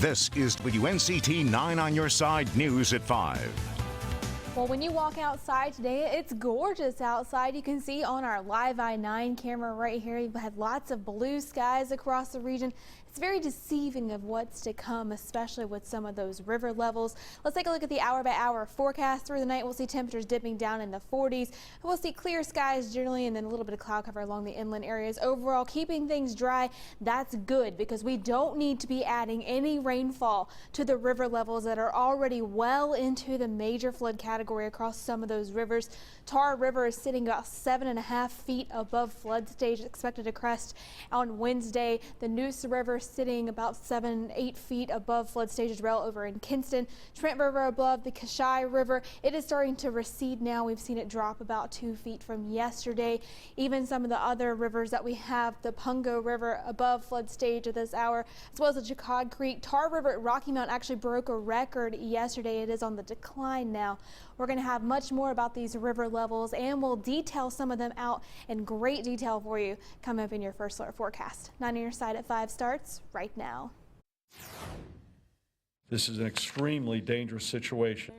This is WNCT 9 on your side news at 5. Well, when you walk outside today, it's gorgeous outside. You can see on our live I-9 camera right here, you've had lots of blue skies across the region. It's very deceiving of what's to come, especially with some of those river levels. Let's take a look at the hour-by-hour forecast. Through the night, we'll see temperatures dipping down in the 40s. We'll see clear skies generally and then a little bit of cloud cover along the inland areas. Overall, keeping things dry, that's good because we don't need to be adding any rainfall to the river levels that are already well into the major flood category across some of those rivers. Tar River is sitting about 7.5 feet above flood stage, expected to crest on Wednesday. The Neuse River sitting about 7-8 feet above flood stage as well over in Kinston. Trent River above the Kashai River. It is starting to recede now. We've seen it drop about 2 feet from yesterday. Even some of the other rivers that we have, the Pungo River above flood stage at this hour, as well as the Jacquard Creek. Tar River at Rocky Mount actually broke a record yesterday. It is on the decline now. We're going to have much more about these river levels, and we'll detail some of them out in great detail for you coming up in your first alert forecast. 9 on your side at 5 starts right now. This is an extremely dangerous situation.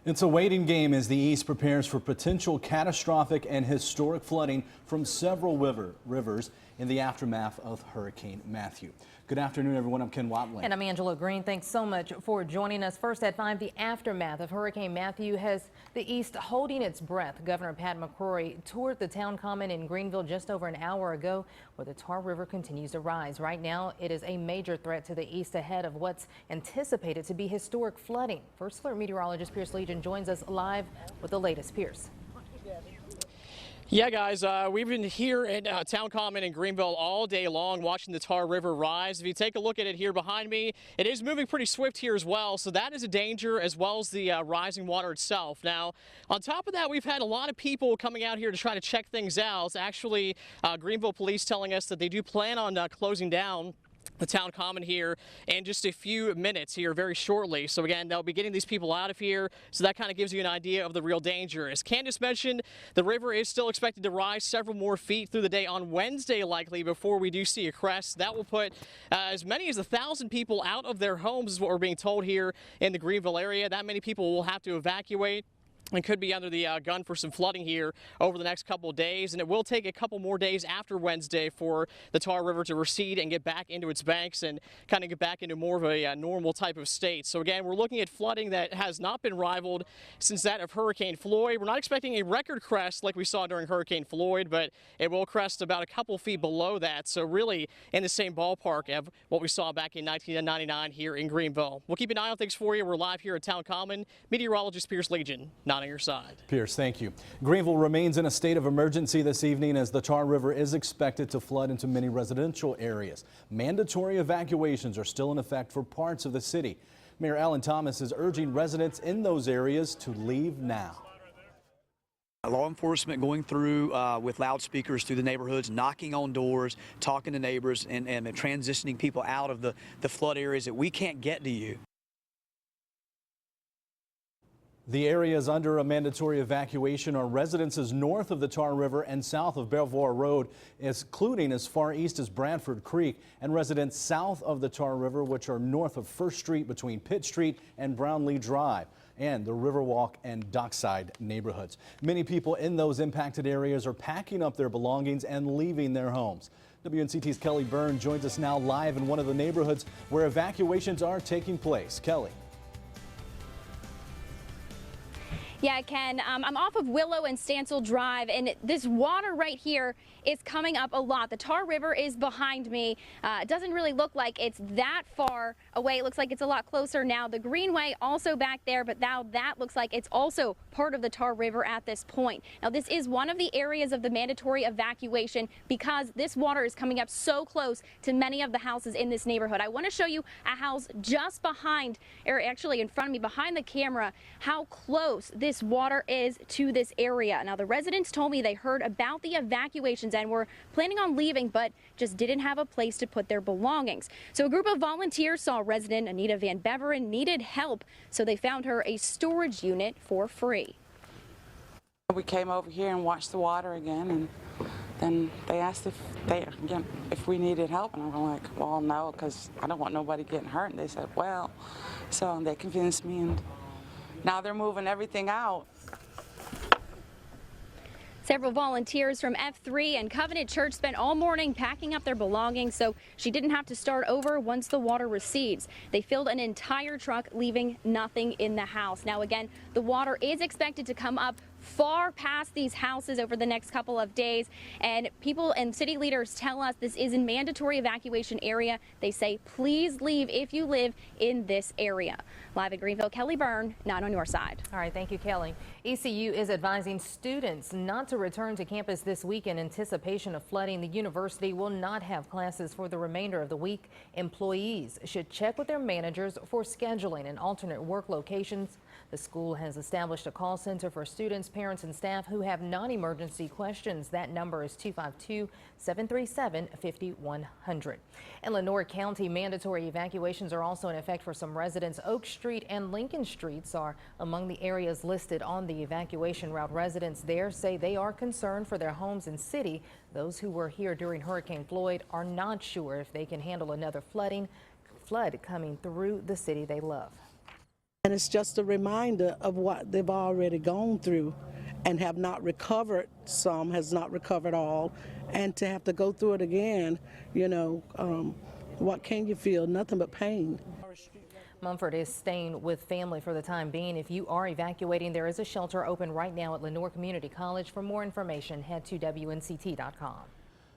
It's a waiting game as the East prepares for potential catastrophic and historic flooding from several rivers in the aftermath of Hurricane Matthew. Good afternoon, everyone. I'm Ken Watling. And I'm Angela Green. Thanks so much for joining us. First at 5, the aftermath of Hurricane Matthew has the East holding its breath. Governor Pat McCrory toured the town common in Greenville just over an hour ago, where the Tar River continues to rise. Right now, it is a major threat to the East ahead of what's anticipated to be historic flooding. First Alert meteorologist Pierce Legion joins us live with the latest. Pierce. Yeah, guys, we've been here at Town Common in Greenville all day long watching the Tar River rise. If you take a look at it here behind me, it is moving pretty swift here as well, so that is a danger as well as the rising water itself. Now, on top of that, we've had a lot of people coming out here to try to check things out. Actually, Greenville police telling us that they do plan on closing down the town common here in just a few minutes here very shortly. So again, they'll be getting these people out of here, so that kind of gives you an idea of the real danger. As Candace mentioned, the river is still expected to rise several more feet through the day on Wednesday likely before we do see a crest. That will put as many as 1,000 people out of their homes is what we're being told here in the Greenville area. That many people will have to evacuate and could be under the gun for some flooding here over the next couple of days. And it will take a couple more days after Wednesday for the Tar River to recede and get back into its banks and kind of get back into more of a normal type of state. So again, we're looking at flooding that has not been rivaled since that of Hurricane Floyd. We're not expecting a record crest like we saw during Hurricane Floyd, but it will crest about a couple feet below that. So really in the same ballpark of what we saw back in 1999 here in Greenville. We'll keep an eye on things for you. We're live here at Town Common. Meteorologist Pierce Legion, not on your side. Pierce, thank you. Greenville remains in a state of emergency this evening as the Tar River is expected to flood into many residential areas. Mandatory evacuations are still in effect for parts of the city. Mayor Alan Thomas is urging residents in those areas to leave now. Law enforcement going through with loudspeakers through the neighborhoods, knocking on doors, talking to neighbors, and transitioning people out of the flood areas that we can't get to you. The areas under a mandatory evacuation are residences north of the Tar River and south of Belvoir Road, including as far east as Bradford Creek, and residents south of the Tar River, which are north of First Street between Pitt Street and Brownlee Drive, and the Riverwalk and Dockside neighborhoods. Many people in those impacted areas are packing up their belongings and leaving their homes. WNCT's Kelly Byrne joins us now live in one of the neighborhoods where evacuations are taking place. Kelly. Yeah, Ken, I'm off of Willow and Stansel Drive, and this water right here is coming up a lot. The Tar River is behind me. It doesn't really look like it's that far away. It looks like it's a lot closer now. The Greenway also back there, but now that looks like it's also part of the Tar River at this point. Now, this is one of the areas of the mandatory evacuation because this water is coming up so close to many of the houses in this neighborhood. I want to show you a house just behind, or actually in front of me, behind the camera, how close this water is to this area. Now, the residents told me they heard about the evacuations and were planning on leaving, but just didn't have a place to put their belongings. So a group of volunteers saw resident Anita Van Beveren needed help, so they found her a storage unit for free. We came over here and watched the water again, and then they asked if we needed help, and I'm like, well, no, because I don't want nobody getting hurt. And they said, well, so they convinced me, and now they're moving everything out. Several volunteers from F3 and Covenant Church spent all morning packing up their belongings so she didn't have to start over once the water recedes. They filled an entire truck, leaving nothing in the house. Now, again, the water is expected to come up far past these houses over the next couple of days, and people and city leaders tell us this is a mandatory evacuation area. They say please leave if you live in this area. Live in Greenville, Kelly Byrne, 9 on your side. All right, thank you, Kelly. ECU is advising students not to return to campus this week in anticipation of flooding. The university will not have classes for the remainder of the week. Employees should check with their managers for scheduling and alternate work locations. The school has established a call center for students, parents, and staff who have non-emergency questions. That number is 252-737-5100. In Lenoir County, mandatory evacuations are also in effect for some residents. Oak Street and Lincoln Streets are among the areas listed on the evacuation route. Residents there say they are concerned for their homes and city. Those who were here during Hurricane Floyd are not sure if they can handle another flood coming through the city they love. And it's just a reminder of what they've already gone through and have not recovered. Some has not recovered all. And to have to go through it again, you know, what can you feel? Nothing but pain. Mumford is staying with family for the time being. If you are evacuating, there is a shelter open right now at Lenoir Community College. For more information, head to WNCT.com.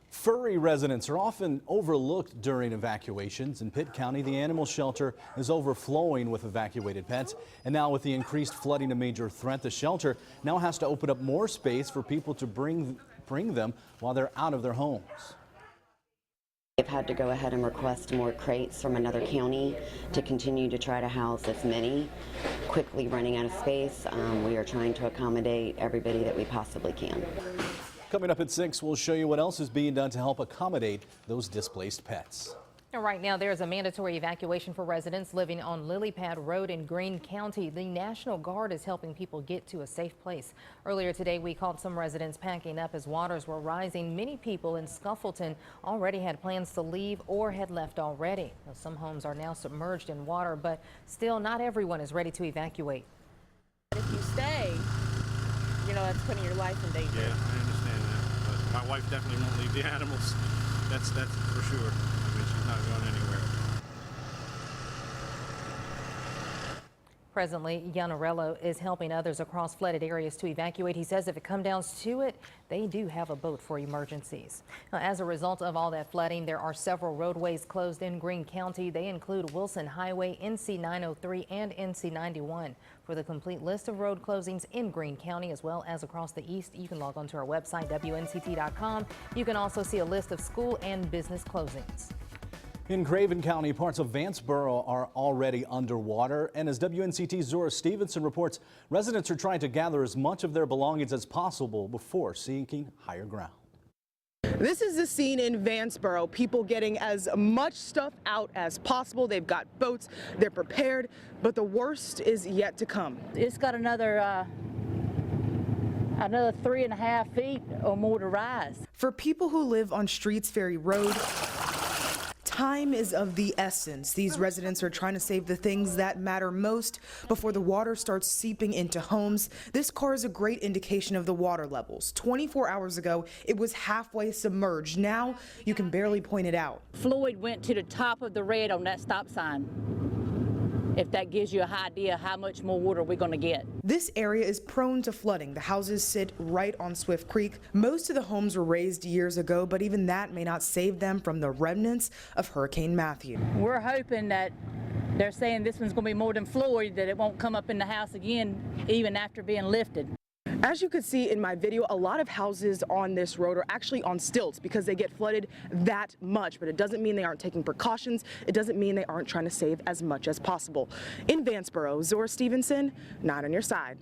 Furry residents are often overlooked during evacuations. In Pitt County, the animal shelter is overflowing with evacuated pets. And now with the increased flooding a major threat, the shelter now has to open up more space for people to bring them while they're out of their homes. They've had to go ahead and request more crates from another county to continue to try to house as many. Quickly running out of space, we are trying to accommodate everybody that we possibly can. Coming up at 6, we'll show you what else is being done to help accommodate those displaced pets. And right now, there's a mandatory evacuation for residents living on Lily Pad Road in Greene County. The National Guard is helping people get to a safe place. Earlier today, we called some residents packing up as waters were rising. Many people in Scuffleton already had plans to leave or had left already. Now, some homes are now submerged in water, but still not everyone is ready to evacuate. If you stay, you know, that's putting your life in danger. Yeah, I understand that. But my wife definitely won't leave the animals. That's for sure. I mean, she's not going anywhere. Presently, Yanarello is helping others across flooded areas to evacuate. He says if it comes down to it, they do have a boat for emergencies. Now, as a result of all that flooding, there are several roadways closed in Greene County. They include Wilson Highway, NC 903, and NC 91. For the complete list of road closings in Greene County as well as across the east, you can log on to our website, WNCT.com. You can also see a list of school and business closings. In Craven County, parts of Vanceboro are already underwater, and as WNCT's Zora Stevenson reports, residents are trying to gather as much of their belongings as possible before seeking higher ground. This is the scene in Vanceboro, people getting as much stuff out as possible. They've got boats, they're prepared, but the worst is yet to come. It's got another 3.5 feet or more to rise. For people who live on Streets Ferry Road, time is of the essence. These residents are trying to save the things that matter most before the water starts seeping into homes. This car is a great indication of the water levels. 24 hours ago, it was halfway submerged. Now, you can barely point it out. Floyd went to the top of the red on that stop sign. If that gives you an idea how much more water we're going to get. This area is prone to flooding. The houses sit right on Swift Creek. Most of the homes were raised years ago, but even that may not save them from the remnants of Hurricane Matthew. We're hoping that they're saying this one's going to be more than Floyd, that it won't come up in the house again even after being lifted. As you could see in my video, a lot of houses on this road are actually on stilts because they get flooded that much, but it doesn't mean they aren't taking precautions. It doesn't mean they aren't trying to save as much as possible. In Vanceboro, Zora Stevenson, 9 on your side.